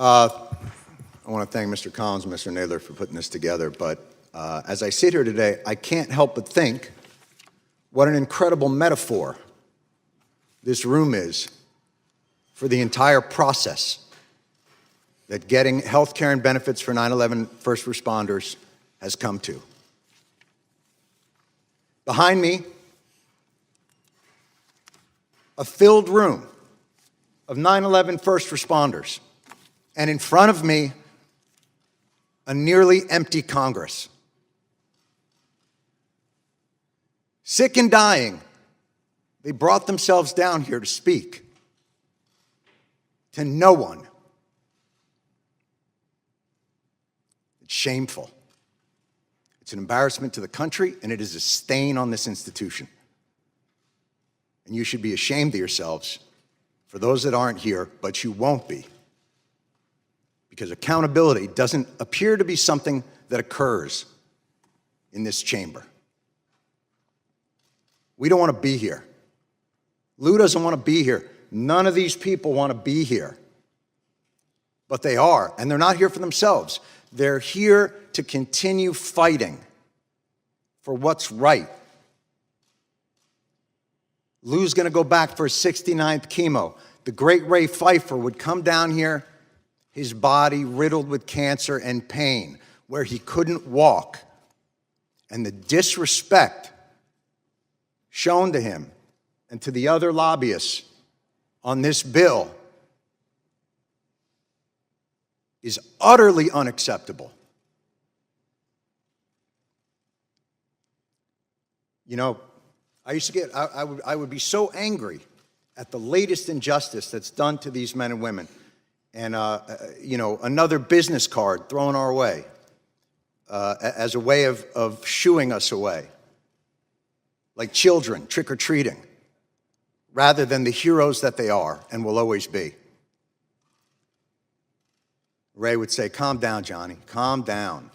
I want to thank Mr. Collins and Mr. Nadler for putting this together, but as I sit here today, I can't help but think what an incredible metaphor this room is for the entire process that getting health care and benefits for 9/11 first responders has come to. Behind me, a filled room of 9/11 first responders, and in front of me, a nearly empty Congress. Sick and dying, they brought themselves down here to speak to no one. It's shameful. It's an embarrassment to the country, and it is a stain on this institution. And you should be ashamed of yourselves for those that aren't here, but you won't be. Because accountability doesn't appear to be something that occurs in this chamber. We don't want to be here. Lou doesn't want to be here. None of these people want to be here. But they are, and they're not here for themselves. They're here to continue fighting for what's right. Lou's going to go back for his 69th chemo. The great Ray Pfeiffer would come down here, his body riddled with cancer and pain, where he couldn't walk. And the disrespect shown to him and to the other lobbyists on this bill is utterly unacceptable. You know, I used to get, I would be so angry at the latest injustice that's done to these men and women. And, you know, another business card thrown our way as a way of shooing us away, like children trick-or-treating, rather than the heroes that they are and will always be. Ray would say, "Calm down, Johnny, calm down.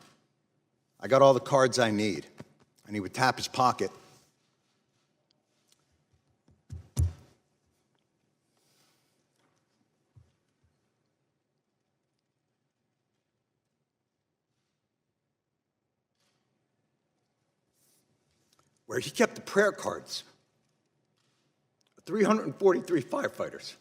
I got all the cards I need." And he would tap his pocket. Where he kept the prayer cards of 343 firefighters.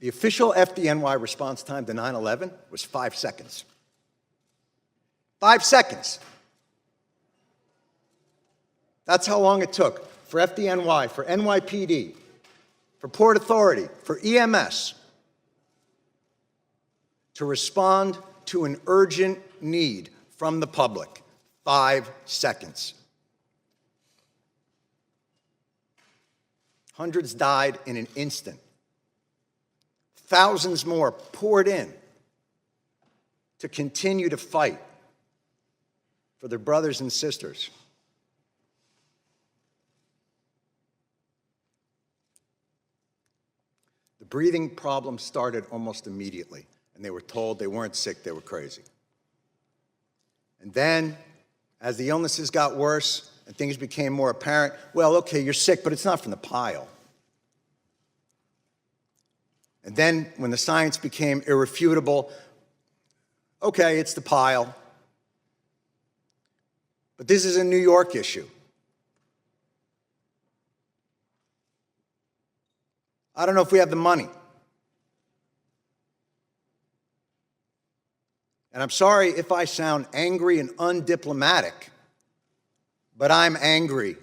The official FDNY response time to 9/11 was 5 seconds. 5 seconds. That's how long it took for FDNY, for NYPD, for Port Authority, for EMS, to respond to an urgent need from the public. 5 seconds. Hundreds died in an instant. Thousands more poured in to continue to fight for their brothers and sisters. The breathing problem started almost immediately. And they were told they weren't sick, they were crazy. And then, as the illnesses got worse and things became more apparent, well, okay, you're sick, but it's not from the pile. And then, when the science became irrefutable, okay, it's the pile. But this is a New York issue. I don't know if we have the money. And I'm sorry if I sound angry and undiplomatic, but I'm angry.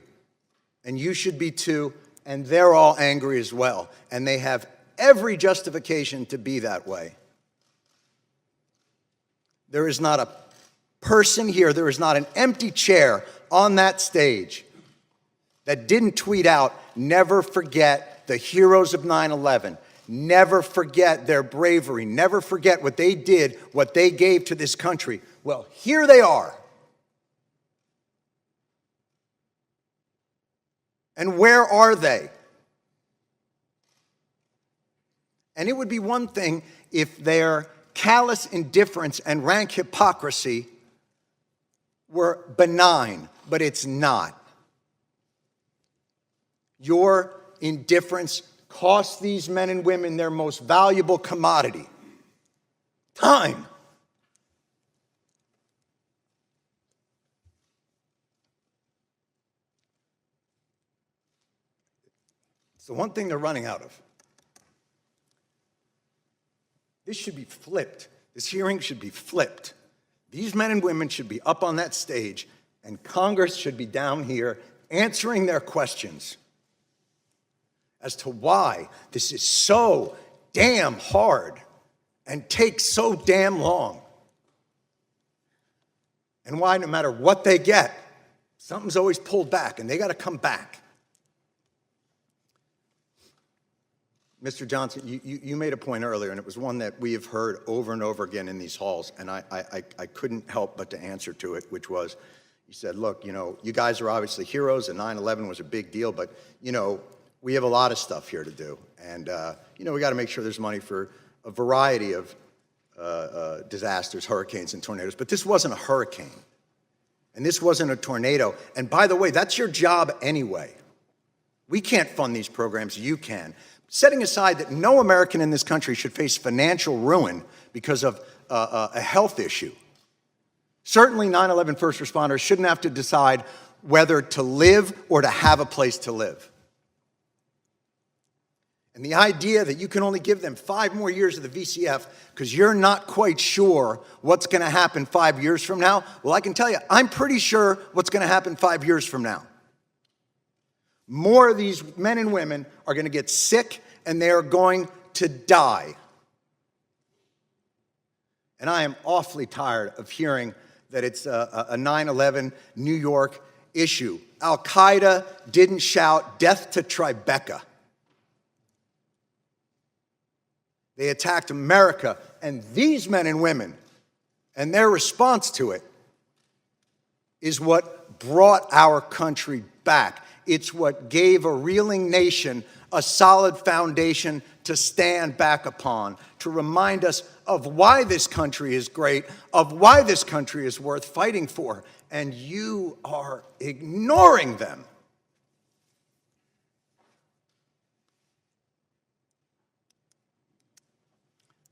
And you should be too, and they're all angry as well. And they have every justification to be that way. There is not a person here, there is not an empty chair on that stage that didn't tweet out, "Never forget the heroes of 9/11. Never forget their bravery. Never forget what they did, what they gave to this country." Well, here they are. And where are they? And it would be one thing if their callous indifference and rank hypocrisy were benign, but it's not. Your indifference costs these men and women their most valuable commodity, time. It's the one thing they're running out of. This should be flipped. This hearing should be flipped. These men and women should be up on that stage, and Congress should be down here answering their questions as to why this is so damn hard and takes so damn long. And why, no matter what they get, something's always pulled back, and they got to come back. Mr. Johnson, you made a point earlier, and it was one that we have heard over and over again in these halls, and I couldn't help but to answer to it, which was, you said, look, you know, you guys are obviously heroes, and 9/11 was a big deal, but, you know, we have a lot of stuff here to do, and, you know, we got to make sure there's money for a variety of disasters, hurricanes and tornadoes, but this wasn't a hurricane, and this wasn't a tornado, and by the way, that's your job anyway. We can't fund these programs, you can. Setting aside that no American in this country should face financial ruin because of a health issue. Certainly 9/11 first responders shouldn't have to decide whether to live or to have a place to live. And the idea that you can only give them 5 more years of the VCF because you're not quite sure what's going to happen 5 years from now, well, I can tell you, I'm pretty sure what's going to happen 5 years from now. More of these men and women are going to get sick, and they are going to die. And I am awfully tired of hearing that it's a 9/11 New York issue. Al-Qaeda didn't shout death to Tribeca. They attacked America, and these men and women, and their response to it, is what brought our country back. It's what gave a reeling nation a solid foundation to stand back upon, to remind us of why this country is great, of why this country is worth fighting for, and you are ignoring them.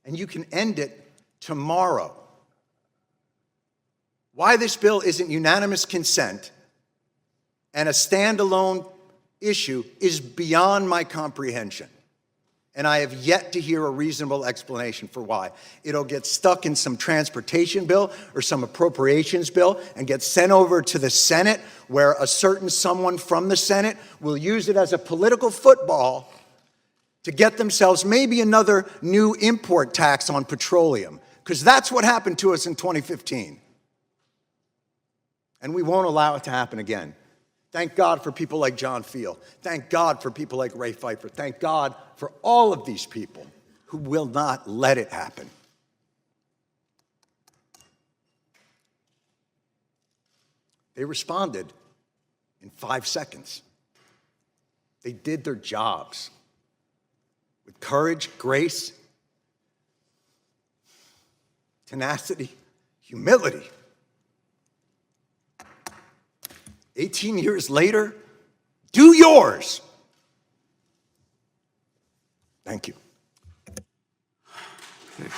And you can end it tomorrow. Why this bill isn't unanimous consent and a standalone issue is beyond my comprehension. And I have yet to hear a reasonable explanation for why. It'll get stuck in some transportation bill or some appropriations bill and get sent over to the Senate, where a certain someone from the Senate will use it as a political football to get themselves maybe another new import tax on petroleum, because that's what happened to us in 2015. And we won't allow it to happen again. Thank God for people like John Field. Thank God for people like Ray Pfeiffer. Thank God for all of these people who will not let it happen. They responded in 5 seconds. They did their jobs with courage, grace, tenacity, humility. 18 years later, do yours. Thank you. Okay.